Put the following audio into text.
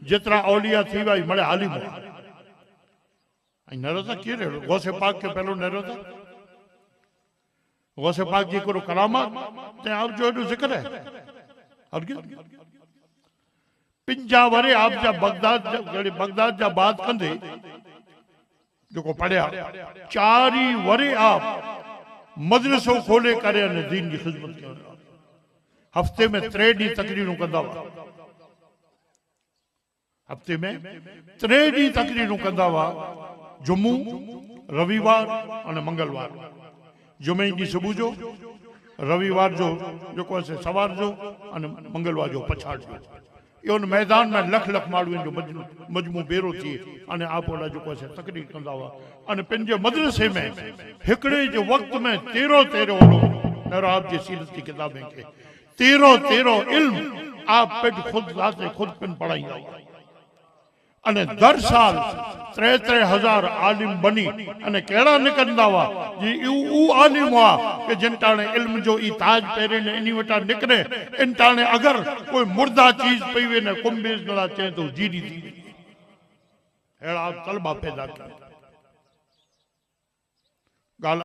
जितरा औलिया थी भाई मड़े हाली मो नरो था किए गौसे पाक के पहलो नरो था गौसे पाक जी को करामत ते आप जो जिक्र है हरगिज़ पिंजा वरे आप जा बगदाद जा बात कंदे जो को पढ़या 4 वरे आप मजलिसो खोले करे ने दीन की खिदमत कर हफ्ते में 3 डी तकरीरूं कंदा वा हफ्ते में 3 डी तकरीरूं कंदा वा जुम्मू रविवार और मंगलवार जुमे की सुबह जो रविवार जो को सवार जो और मंगलवार जो पछाड़ जो इन मैदान में लख लख माण्हुनि जो मजमू बेरो थी अने आप ओला जो को तकरीर कंदा हुआ अने पंहिंजे मदरसे में हिकड़े जो वक्त में 13 नराब जी सीरत की किताबें के 13 इल्म आप पेट खुद जाते खुद पिन पढ़ाईंदा हुआ अने दर साल 3-3 आलिम बनी अने केड़ा निकंदा हुआ जी ऊ आलिम हुआ के जिन टाणे इल्म जो ई ताज पेरे ने इनी वटा निकरे इन टाणे अगर कोई मुर्दा चीज पई वे ने कुंभेज नला चे तो जीडी थी एड़ा तलबा पैदा कर गाल